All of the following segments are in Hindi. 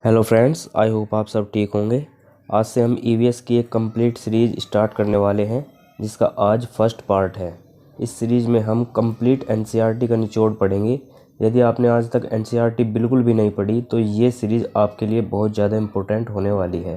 हेलो फ्रेंड्स, आई होप आप सब ठीक होंगे। आज से हम ईवीएस की एक कंप्लीट सीरीज स्टार्ट करने वाले हैं, जिसका आज फर्स्ट पार्ट है। इस सीरीज में हम कंप्लीट एनसीईआरटी का निचोड़ पढ़ेंगे। यदि आपने आज तक एनसीईआरटी बिल्कुल भी नहीं पढ़ी तो ये सीरीज़ आपके लिए बहुत ज़्यादा इम्पोर्टेंट होने वाली है,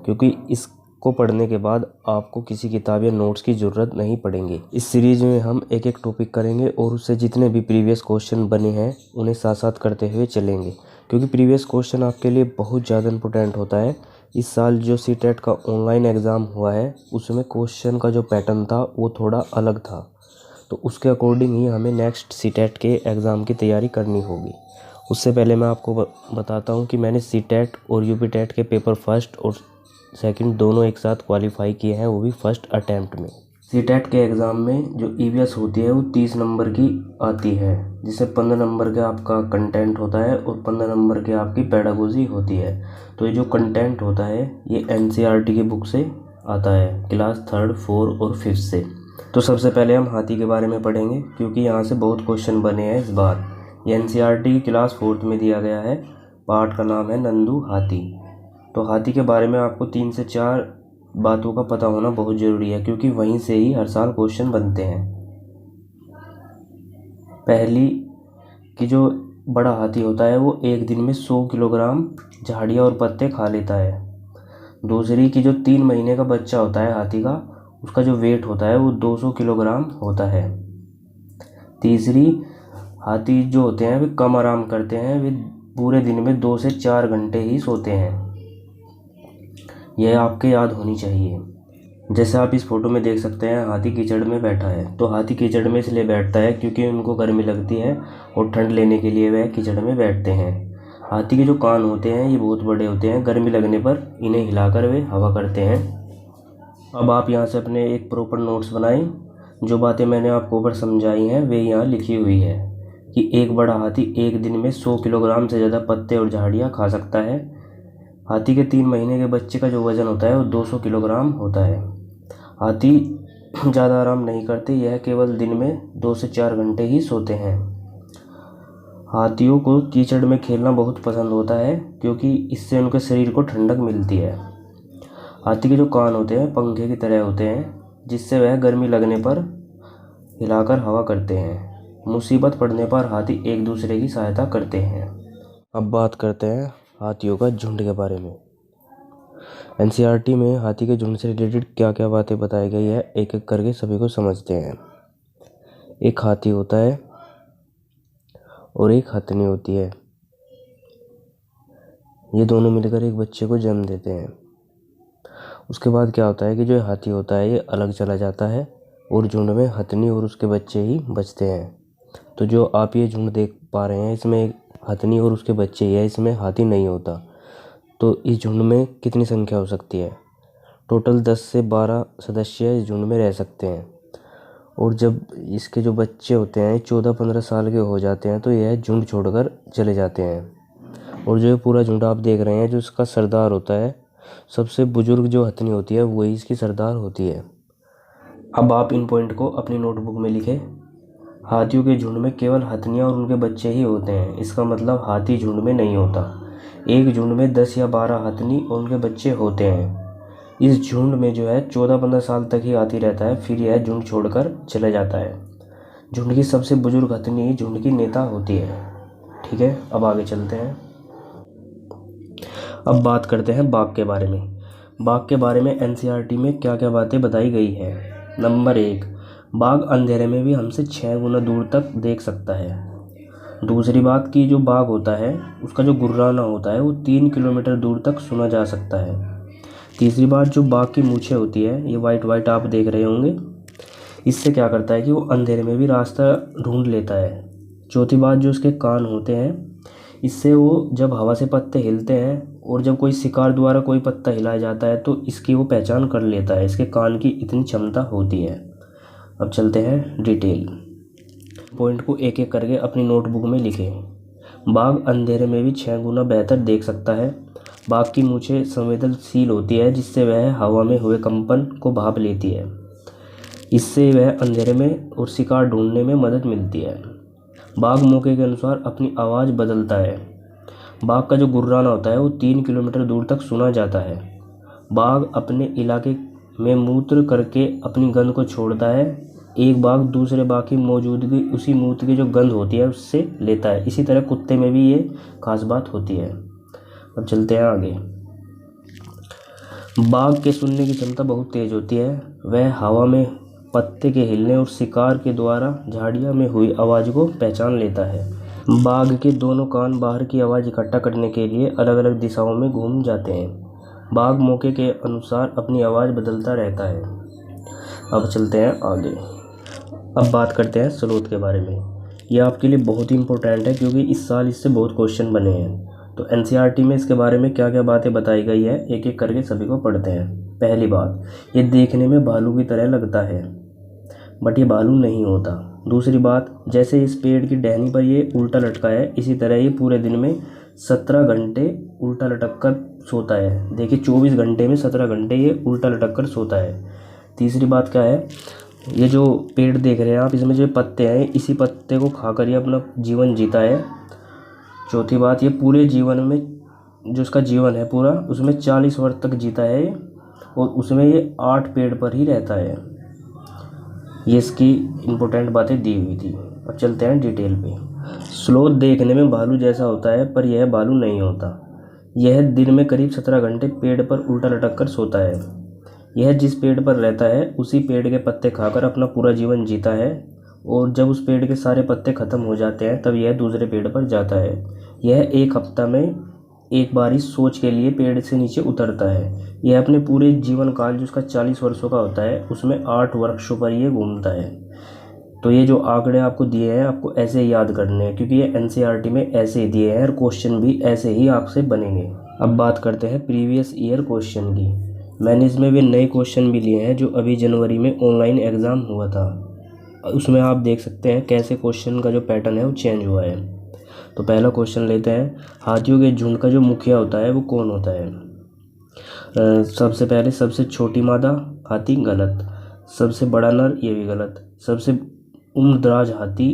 क्योंकि इसको पढ़ने के बाद आपको किसी किताब या नोट्स की ज़रूरत नहीं पड़ेगी। इस सीरीज़ में हम एक एक टॉपिक करेंगे और उससे जितने भी प्रीवियस क्वेश्चन बने हैं उन्हें साथ साथ करते हुए चलेंगे, क्योंकि प्रीवियस क्वेश्चन आपके लिए बहुत ज़्यादा इम्पोर्टेंट होता है। इस साल जो सीटेट का ऑनलाइन एग्ज़ाम हुआ है उसमें क्वेश्चन का जो पैटर्न था वो थोड़ा अलग था, तो उसके अकॉर्डिंग ही हमें नेक्स्ट सीटेट के एग्ज़ाम की तैयारी करनी होगी। उससे पहले मैं आपको बताता हूँ कि मैंने सीटेट और यूपीटेट के पेपर फर्स्ट और सेकंड दोनों एक साथ क्वालिफाई किए हैं, वो भी फर्स्ट अटैम्प्ट में। सीटेट के एग्ज़ाम में जो ईवीएस होती है वो 30 नंबर की आती है, जिससे 15 नंबर का आपका कंटेंट होता है और 15 नंबर की आपकी पेडागोजी होती है। तो ये जो कंटेंट होता है ये एनसीईआरटी की बुक से आता है, क्लास 3, 4 और 5 से। तो सबसे पहले हम हाथी के बारे में पढ़ेंगे, क्योंकि यहाँ से बहुत क्वेश्चन बने हैं इस बार। ये एनसीईआरटी की क्लास 4 में दिया गया है। पार्ट का नाम है नंदू हाथी। तो हाथी के बारे में आपको 3 से 4 बातों का पता होना बहुत ज़रूरी है, क्योंकि वहीं से ही हर साल क्वेश्चन बनते हैं। पहली कि जो बड़ा हाथी होता है वो एक दिन में 100 किलोग्राम झाड़ियाँ और पत्ते खा लेता है। दूसरी कि जो 3 महीने का बच्चा होता है हाथी का, उसका जो वेट होता है वो 200 किलोग्राम होता है। तीसरी, हाथी जो होते हैं वे कम आराम करते हैं, वे पूरे दिन में 2 से 4 घंटे ही सोते हैं। यह आपके याद होनी चाहिए। जैसे आप इस फोटो में देख सकते हैं, हाथी कीचड़ में बैठा है। तो हाथी कीचड़ में इसलिए बैठता है क्योंकि उनको गर्मी लगती है और ठंड लेने के लिए वह कीचड़ में बैठते हैं। हाथी के जो कान होते हैं ये बहुत बड़े होते हैं, गर्मी लगने पर इन्हें हिलाकर वे हवा करते हैं। अब आप यहाँ से अपने एक प्रॉपर नोट्स बनाएं। जो बातें मैंने आपको ऊपर समझाई हैं वे यहाँ लिखी हुई है कि एक बड़ा हाथी एक दिन में 100 किलोग्राम से ज़्यादा पत्ते और झाड़ियाँ खा सकता है। हाथी के 3 महीने के बच्चे का जो वज़न होता है वो 200 किलोग्राम होता है। हाथी ज़्यादा आराम नहीं करते, यह केवल दिन में 2 से 4 घंटे ही सोते हैं। हाथियों को कीचड़ में खेलना बहुत पसंद होता है, क्योंकि इससे उनके शरीर को ठंडक मिलती है। हाथी के जो कान होते हैं पंखे की तरह होते हैं, जिससे वह गर्मी लगने पर हिलाकर हवा करते हैं। मुसीबत पड़ने पर हाथी एक दूसरे की सहायता करते हैं। अब बात करते हैं हाथियों का झुंड के बारे में। एनसीईआरटी में हाथी के झुंड से रिलेटेड क्या क्या बातें बताई गई है, एक एक करके सभी को समझते हैं। एक हाथी होता है और एक हथनी होती है। ये दोनों मिलकर एक बच्चे को जन्म देते हैं। उसके बाद क्या होता है कि जो हाथी होता है ये अलग चला जाता है और झुंड में हथनी और उसके बच्चे ही बचते हैं। तो जो आप ये झुंड देख पा रहे हैं इसमें एक हथनी और उसके बच्चे ही है, इसमें हाथी नहीं होता। तो इस झुंड में कितनी संख्या हो सकती है? टोटल 10 से 12 सदस्य इस झुंड में रह सकते हैं। और जब इसके जो बच्चे होते हैं 14-15 साल के हो जाते हैं तो यह झुंड छोड़कर चले जाते हैं। और जो पूरा झुंड आप देख रहे हैं, जो इसका सरदार होता है, सबसे बुजुर्ग जो हथनी होती है वही इसकी सरदार होती है। अब आप इन पॉइंट को अपनी नोटबुक में लिखें। हाथियों के झुंड में केवल हथनियाँ और उनके बच्चे ही होते हैं, इसका मतलब हाथी झुंड में नहीं होता। एक झुंड में 10 या 12 हथनी और उनके बच्चे होते हैं। इस झुंड में जो है 14-15 साल तक ही हाथी रहता है, फिर यह झुंड छोड़कर चले जाता है। झुंड की सबसे बुजुर्ग हथनी झुंड की नेता होती है। ठीक है, अब आगे चलते हैं। अब बात करते हैं बाघ के बारे में। बाघ के बारे में एनसीईआरटी में क्या क्या बातें बताई गई है। नंबर 1, बाघ अंधेरे में भी हमसे 6 गुना दूर तक देख सकता है। दूसरी बात कि जो बाघ होता है उसका जो गुर्राना होता है वो 3 किलोमीटर दूर तक सुना जा सकता है। तीसरी बात, जो बाघ की मूछें होती है ये वाइट वाइट आप देख रहे होंगे, इससे क्या करता है कि वो अंधेरे में भी रास्ता ढूंढ लेता है। चौथी बात, जो उसके कान होते हैं, इससे वो जब हवा से पत्ते हिलते हैं और जब कोई शिकार द्वारा कोई पत्ता हिलाया जाता है तो इसकी वो पहचान कर लेता है। इसके कान की इतनी क्षमता होती है। अब चलते हैं डिटेल पॉइंट को एक एक करके अपनी नोटबुक में लिखें। बाघ अंधेरे में भी 6 गुना बेहतर देख सकता है। बाघ की मूछें संवेदनशील होती है, जिससे वह हवा में हुए कंपन को भाप लेती है। इससे वह अंधेरे में और शिकार ढूंढने में मदद मिलती है। बाघ मौके के अनुसार अपनी आवाज़ बदलता है। बाघ का जो गुर्राना होता है वो 3 किलोमीटर दूर तक सुना जाता है। बाघ अपने इलाके में मूत्र करके अपनी गंध को छोड़ता है। एक बाघ दूसरे बाघ की मौजूदगी उसी मूत्र की जो गंध होती है उससे लेता है। इसी तरह कुत्ते में भी ये खास बात होती है। अब चलते हैं आगे। बाघ के सुनने की क्षमता बहुत तेज होती है। वह हवा में पत्ते के हिलने और शिकार के द्वारा झाड़ियों में हुई आवाज़ को पहचान लेता है। बाघ के दोनों कान बाहर की आवाज़ इकट्ठा करने के लिए अलग अलग दिशाओं में घूम जाते हैं। बाघ मौके के अनुसार अपनी आवाज़ बदलता रहता है। अब चलते हैं आगे। अब बात करते हैं स्लोथ के बारे में। यह आपके लिए बहुत ही इंपॉर्टेंट है क्योंकि इस साल इससे बहुत क्वेश्चन बने हैं। तो एनसीईआरटी में इसके बारे में क्या क्या बातें बताई गई है एक एक करके सभी को पढ़ते हैं। पहली बात, ये देखने में भालू की तरह लगता है बट ये भालू नहीं होता। दूसरी बात, जैसे इस पेड़ की टहनी पर ये उल्टा लटका है इसी तरह ये पूरे दिन में 17 घंटे उल्टा लटक कर सोता है। देखिए 24 घंटे में 17 घंटे ये उल्टा लटक कर सोता है। तीसरी बात क्या है, ये जो पेड़ देख रहे हैं आप, इसमें जो पत्ते हैं इसी पत्ते को खाकर ये अपना जीवन जीता है। चौथी बात, ये पूरे जीवन में जो इसका जीवन है पूरा उसमें 40 वर्ष तक जीता है और उसमें ये 8 पेड़ पर ही रहता है। ये इसकी इम्पोर्टेंट बातें दी हुई थी। अब चलते हैं डिटेल पे। स्लोथ देखने में भालू जैसा होता है पर यह भालू नहीं होता। यह दिन में करीब 17 घंटे पेड़ पर उल्टा लटक कर सोता है। यह जिस पेड़ पर रहता है उसी पेड़ के पत्ते खाकर अपना पूरा जीवन जीता है और जब उस पेड़ के सारे पत्ते ख़त्म हो जाते हैं तब यह दूसरे पेड़ पर जाता है। यह एक हफ्ता में एक बार इस सोच के लिए पेड़ से नीचे उतरता है। यह अपने पूरे जीवन काल जो उसका 40 वर्षों का होता है उसमें 8 वृक्षों पर यह घूमता है। तो ये जो आंकड़े आपको दिए हैं आपको ऐसे ही याद करने हैं क्योंकि ये एनसीईआरटी में ऐसे ही दिए हैं और क्वेश्चन भी ऐसे ही आपसे बनेंगे। अब बात करते हैं प्रीवियस ईयर क्वेश्चन की। मैंने इसमें वे नए क्वेश्चन भी लिए हैं जो अभी जनवरी में ऑनलाइन एग्ज़ाम हुआ था। उसमें आप देख सकते हैं कैसे क्वेश्चन का जो पैटर्न है वो चेंज हुआ है। तो पहला क्वेश्चन लेते हैं, हाथियों के झुंड का जो मुखिया होता है वो कौन होता है। सबसे पहले सबसे छोटी मादा हाथी, गलत। सबसे बड़ा नर, ये भी गलत। सबसे उम्रदराज हाथी,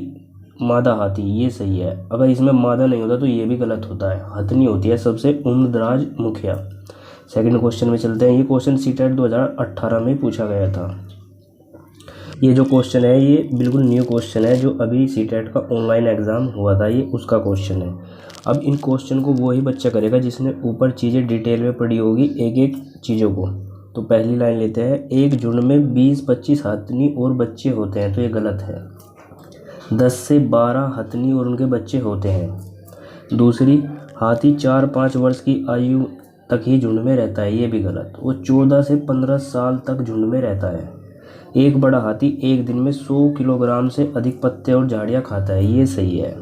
मादा हाथी, ये सही है। अगर इसमें मादा नहीं होता तो ये भी गलत होता है, हथनी होती है सबसे उम्रदराज मुखिया। सेकंड क्वेश्चन में चलते हैं। ये क्वेश्चन सीटेट 2018 में पूछा गया था। ये जो क्वेश्चन है ये बिल्कुल न्यू क्वेश्चन है जो अभी सीटेट का ऑनलाइन एग्ज़ाम हुआ था, ये उसका क्वेश्चन है। अब इन क्वेश्चन को वो ही बच्चा करेगा जिसने ऊपर चीज़ें डिटेल में पढ़ी होगी एक एक चीज़ों को। तो पहली लाइन लेते हैं, एक झुंड में 20-25 हथनी और बच्चे होते हैं, तो ये गलत है। 10 से 12 हथनी और उनके बच्चे होते हैं। दूसरी, हाथी 4-5 वर्ष की आयु तक ही झुंड में रहता है, ये भी गलत। वो 14 से 15 साल तक झुंड में रहता है। एक बड़ा हाथी एक दिन में 100 किलोग्राम से अधिक पत्ते और झाड़ियाँ खाता है, ये सही है।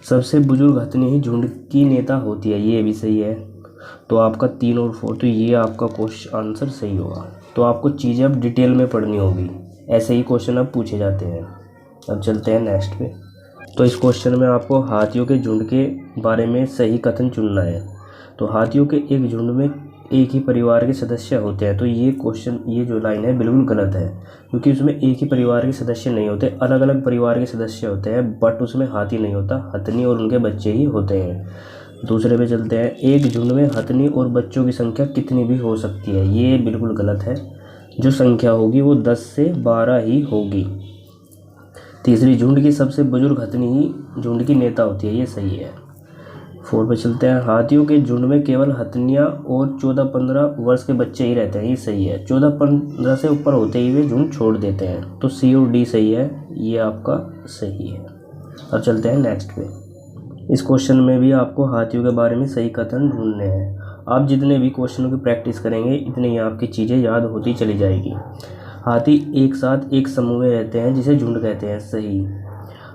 सबसे बुजुर्ग हथनी ही झुंड की नेता होती है, ये भी सही है। तो आपका 3 और 4, तो ये आपका क्वेश्चन आंसर सही होगा। तो आपको चीज़ें अब डिटेल में पढ़नी होगी, ऐसे ही क्वेश्चन अब पूछे जाते हैं। अब चलते हैं नेक्स्ट पे। तो इस क्वेश्चन में आपको हाथियों के झुंड के बारे में सही कथन चुनना है। तो हाथियों के एक झुंड में एक ही परिवार के सदस्य होते हैं, तो ये क्वेश्चन, ये जो लाइन है बिल्कुल गलत है क्योंकि उसमें एक ही परिवार के सदस्य नहीं होते, अलग अलग परिवार के सदस्य होते हैं बट उसमें हाथी नहीं होता, हथनी और उनके बच्चे ही होते हैं। दूसरे पे चलते हैं, एक झुंड में हथनी और बच्चों की संख्या कितनी भी हो सकती है, ये बिल्कुल गलत है। जो संख्या होगी वो 10 से 12 ही होगी। तीसरी, झुंड की सबसे बुजुर्ग हथनी ही झुंड की नेता होती है, ये सही है। 4 पे चलते हैं, हाथियों के झुंड में केवल हथनियाँ और 14-15 वर्ष के बच्चे ही रहते हैं, ये सही है। 14-15 से ऊपर होते ही वे झुंड छोड़ देते हैं, तो सी और डी सही है, ये आपका सही है। अब चलते हैं नेक्स्ट पे। इस क्वेश्चन में भी आपको हाथियों के बारे में सही कथन ढूंढने हैं। आप जितने भी क्वेश्चनों की प्रैक्टिस करेंगे इतनी ही आपकी चीज़ें याद होती चली जाएगी। हाथी एक साथ एक समूह में रहते हैं जिसे झुंड कहते हैं, सही।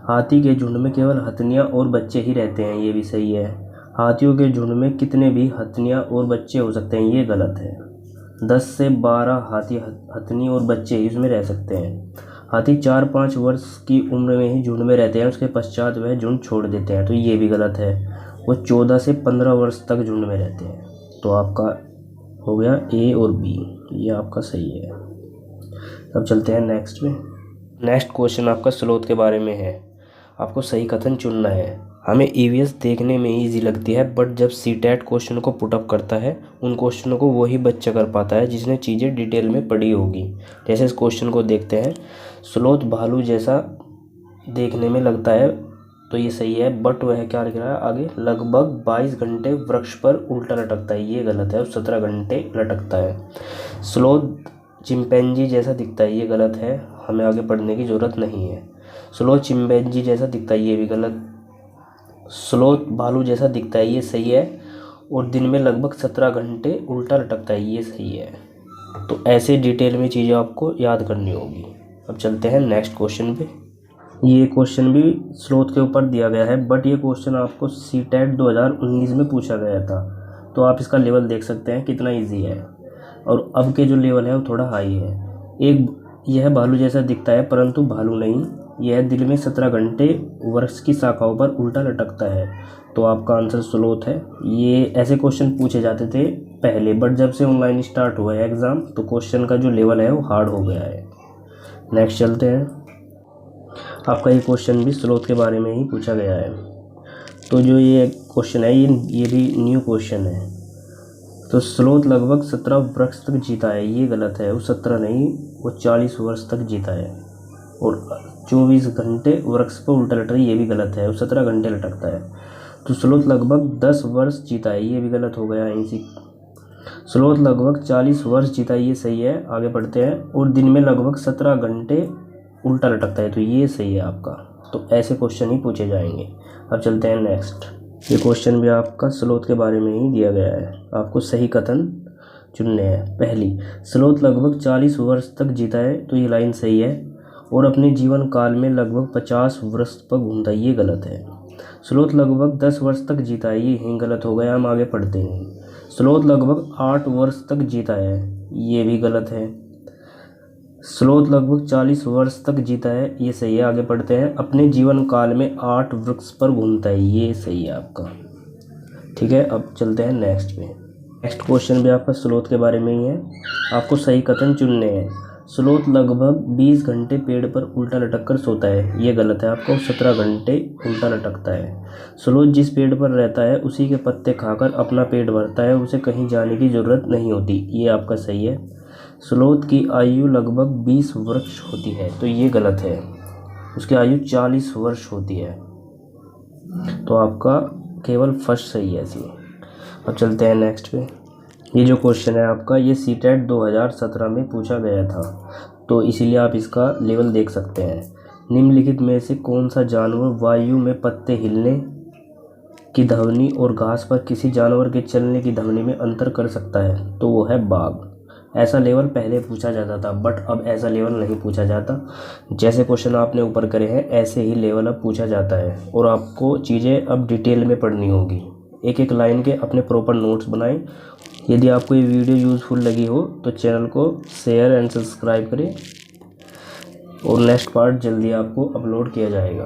हाथी के झुंड में केवल हथनियाँ और बच्चे ही रहते हैं, ये भी सही है। हाथियों के झुंड में कितने भी हथनियाँ और बच्चे हो सकते हैं, ये गलत है। 10 से 12 हाथी हथनी और बच्चे इसमें रह सकते हैं। हाथी 4-5 वर्ष की उम्र में ही झुंड में रहते हैं, उसके पश्चात वह झुंड छोड़ देते हैं, तो ये भी गलत है। वो 14 से 15 वर्ष तक झुंड में रहते हैं। तो आपका हो गया ए और बी, ये आपका सही है। अब चलते हैं नेक्स्ट में। नेक्स्ट क्वेश्चन आपका स्लोथ के बारे में है। आपको सही कथन चुनना है। हमें ईवीएस देखने में इजी लगती है, बट जब सीटेट क्वेश्चन को पुटअप करता है उन क्वेश्चनों को वही बच्चा कर पाता है जिसने चीज़ें डिटेल में पढ़ी होगी। जैसे इस क्वेश्चन को देखते हैं, स्लोथ भालू जैसा देखने में लगता है, तो ये सही है, बट वह क्या लिख रहा है आगे, लगभग 22 घंटे वृक्ष पर उल्टा लटकता है, ये गलत है, 17 घंटे लटकता है। स्लोथ चिंपैंजी जैसा दिखता है, ये गलत है, हमें आगे पढ़ने की ज़रूरत नहीं है। स्लोथ चिंपैंजी जैसा दिखता है, ये भी गलत। स्लोथ भालू जैसा दिखता है, ये सही है, और दिन में लगभग 17 घंटे उल्टा लटकता है, ये सही है। तो ऐसे डिटेल में चीज़ें आपको याद करनी होगी। अब चलते हैं नेक्स्ट क्वेश्चन पे। ये क्वेश्चन भी स्लोथ के ऊपर दिया गया है, बट ये क्वेश्चन आपको सीटेट 2019 में पूछा गया था, तो आप इसका लेवल देख सकते हैं कितना इजी है, और अब के जो लेवल है वो थोड़ा हाई है। यह भालू जैसा दिखता है परंतु भालू नहीं, यह दिन में 17 घंटे वृक्ष की शाखाओं पर उल्टा लटकता है, तो आपका आंसर स्लोथ है। ये ऐसे क्वेश्चन पूछे जाते थे पहले, बट जब से ऑनलाइन स्टार्ट हुआ है एग्ज़ाम, तो क्वेश्चन का जो लेवल है वो हार्ड हो गया है। नेक्स्ट चलते हैं। आपका ये क्वेश्चन भी स्लोथ के बारे में ही पूछा गया है, तो जो ये क्वेश्चन है ये भी न्यू क्वेश्चन है। तो स्लोथ लगभग 17 वृक्ष तक जीता है, ये गलत है, वो 17 नहीं, वो 40 वर्ष तक जीता है, और 24 घंटे वृक्ष पर उल्टा लटका, ये भी गलत है, वो 17 घंटे लटकता है। तो स्लोथ लगभग 10 वर्ष जीता है, ये भी गलत हो गया इसी। स्लोथ लगभग 40 वर्ष जीता है, ये सही है, आगे बढ़ते हैं। और दिन में लगभग 17 घंटे उल्टा लटकता है, तो ये सही है आपका। तो ऐसे क्वेश्चन ही पूछे जाएंगे। अब चलते हैं नेक्स्ट। ये क्वेश्चन भी आपका स्लोथ के बारे में ही दिया गया है, आपको सही कथन चुनने हैं। पहली, स्लोथ लगभग 40 वर्ष तक जीता है, तो ये लाइन सही है, और अपने जीवन काल में लगभग 50 वर्ष पर घूमता है, ये गलत है। स्लोथ लगभग 10 वर्ष तक जीता है, ये ही गलत हो गया, हम आगे पढ़ते हैं। स्लोथ लगभग 8 वर्ष तक जीता है, ये भी गलत है। स्लोथ लगभग 40 वर्ष तक जीता है, ये सही है, आगे पढ़ते हैं। अपने जीवन काल में 8 वृक्ष पर घूमता है, ये सही है आपका। ठीक है, अब चलते हैं नेक्स्ट पे। नेक्स्ट क्वेश्चन भी आपका स्लोथ के बारे में ही है, आपको सही कथन चुनने हैं। स्लोथ लगभग 20 घंटे पेड़ पर उल्टा लटक कर सोता है, ये गलत है, आपको 17 घंटे उल्टा लटकता है। स्लोथ जिस पेड़ पर रहता है उसी के पत्ते खाकर अपना पेट भरता है, उसे कहीं जाने की ज़रूरत नहीं होती, ये आपका सही है। स्लोथ की आयु लगभग 20 वर्ष होती है, तो ये गलत है, उसकी आयु 40 वर्ष होती है, तो आपका केवल फर्स्ट सही है इसमें। अब चलते हैं नेक्स्ट पे। ये जो क्वेश्चन है आपका, ये सीटेट 2017 में पूछा गया था, तो इसीलिए आप इसका लेवल देख सकते हैं। निम्नलिखित में से कौन सा जानवर वायु में पत्ते हिलने की ध्वनि और घास पर किसी जानवर के चलने की ध्वनि में अंतर कर सकता है, तो वो है बाघ। ऐसा लेवल पहले पूछा जाता था, बट अब ऐसा लेवल नहीं पूछा जाता। जैसे क्वेश्चन आपने ऊपर करे हैं ऐसे ही लेवल अब पूछा जाता है, और आपको चीज़ें अब डिटेल में पढ़नी होगी, एक एक लाइन के अपने प्रॉपर नोट्स बनाएं। यदि आपको ये वीडियो यूज़फुल लगी हो तो चैनल को शेयर एंड सब्सक्राइब करें, और नेक्स्ट पार्ट जल्दी आपको अपलोड किया जाएगा।